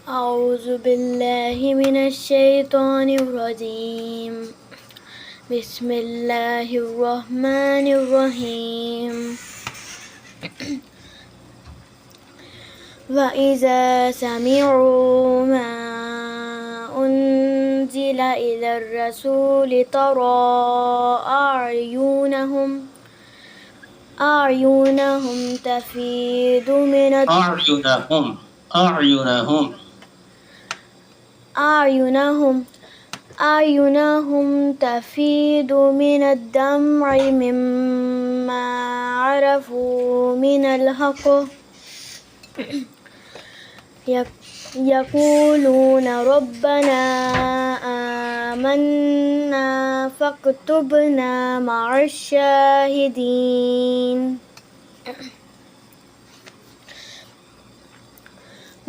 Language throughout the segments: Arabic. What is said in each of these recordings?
أعوذ بالله من الشيطان الرجيم. بسم الله الرحمن الرحيم. وإذا سمعوا ما أنزل إلى الرسول ترى أعينهم تفيض من أعينهم تفيض من الدمع مما عرفوا من الحق يقولون ربنا آمنا فاكتبنا مع الشاهدين.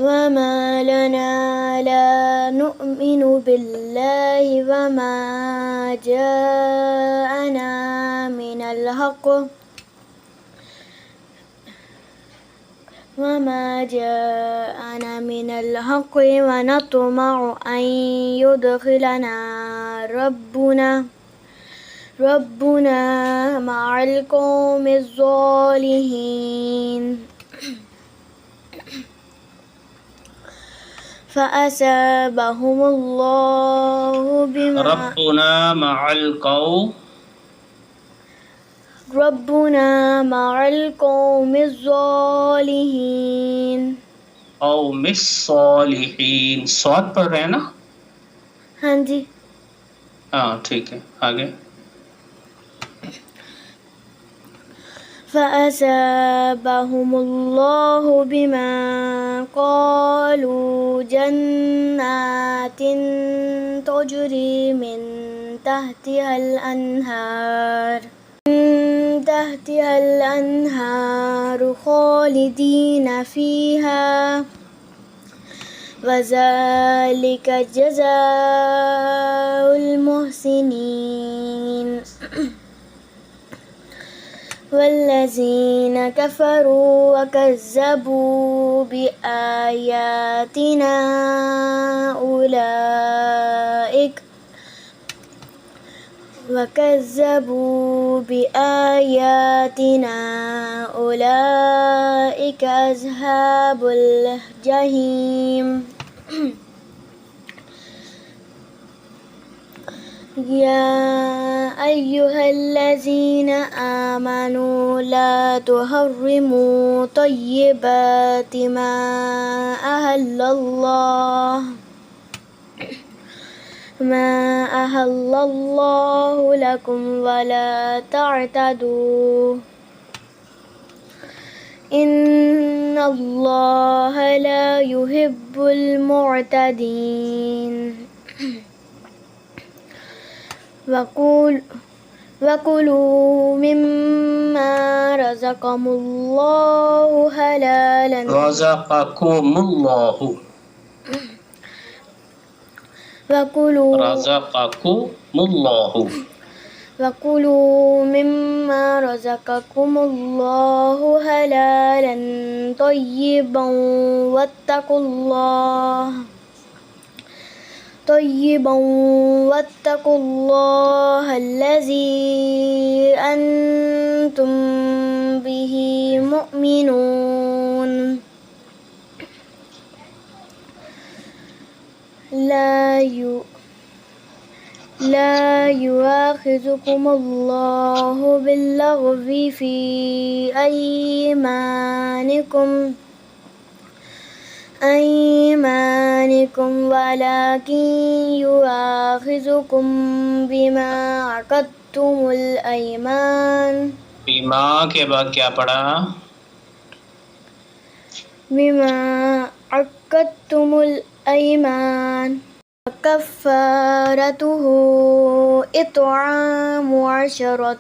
وما لنا لا نؤمن بالله وما جاءنا من الحق ونطمع أن يدخلنا ربنا مع القوم الصالحين. فأصابهم الله ربنا مع القوم الصالحين. قوم الصالحين स्वाद पढ़ रहे हैं ना? हाँ जी। हाँ ठीक है, आगे। فأصابهم الله بما قالوا جنات تجري من تحتها الأنهار خالدين فيها وذلك جزاء المحسنين. والذين كفروا وكذبوا بآياتنا أولئك أصحاب الجحيم. يا أيها الذين آمنوا لا تحرموا طيبات ما أحل الله لكم ولا تعتدوا إن الله لا يحب المعتدين. وكلوا مما رزقكم الله حلالا وكلوا مما رزقكم الله حلالا طيبا واتقوا الله الذي أنتم به مؤمنون. لا يؤاخذكم الله باللغو في أيمانكم ولكن يؤاخذكم بما عقدتم الأيمان. बीमा के बाद क्या पढ़ा? بما عقدتم الأيمان. كفارته إطعام 10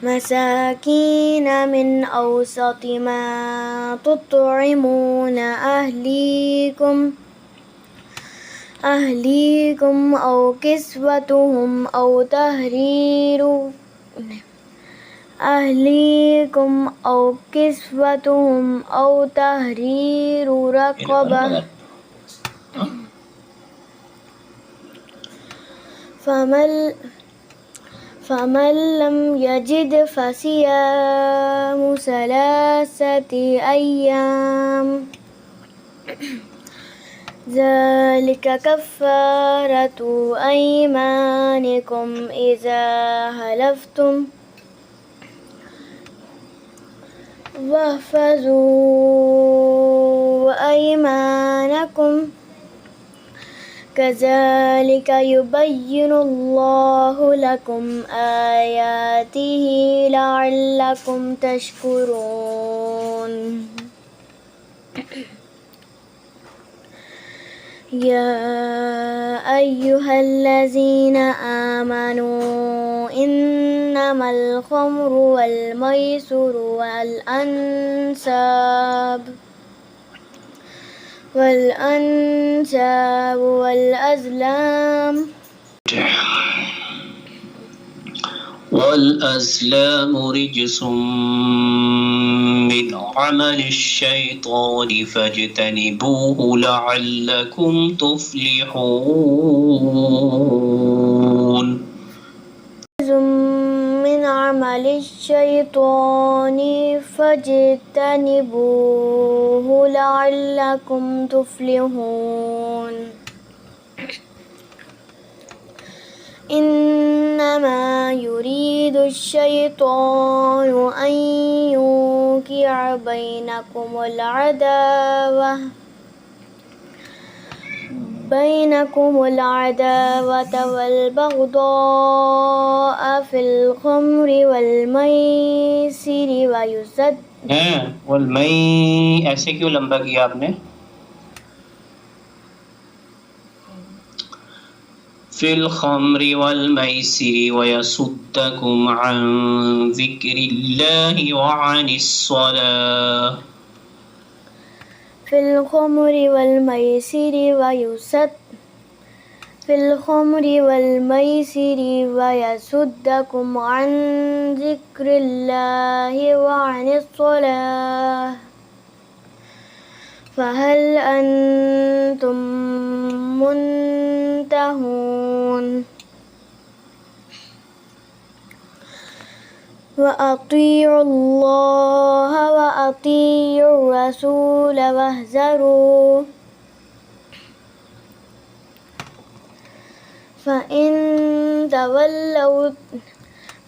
مساكين من أوسط ما تطعمون أهليكم أو كسوتهم أهليكم أو كسوتهم أو تحرير رقبة فمن لم يجد فصيام 3 أيام ذلك كفارة أيمانكم إذا حلفتم واحفظوا أيمانكم كذلك يبين الله لكم آياته لعلكم تشكرون يا أيها الذين آمنوا إنما الخمر والميسر والأنساب والأزلام رجس من عمل الشيطان فاجتنبوه لعلكم تفلحون من عمل الشيطان فاجتنبوه لعلكم تفلحون إنما يريد الشيطان أن يوقع بينكم العداوة والبغضاء في الخمر والميسر ऐसे क्यों लंबा किया आपने في الخمر والميسر ويصدكم عن ذكر الله وعن الصلاة في الخمر والميسر ويصدكم عن ذكر الله وعن الصلاة فهل أنتم منتهون وأطيعوا الله وأطيعوا الرسول واحذروا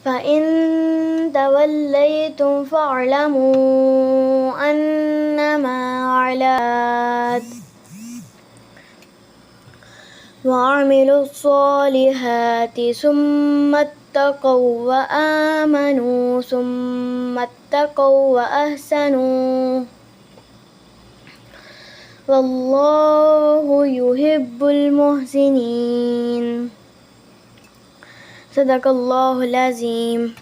فإن توليتم فاعلموا أنما على وعملوا الصالحات ثم اتقوا وآمنوا ثم اتقوا وأحسنوا والله يحب المحسنين صدق الله العظيم.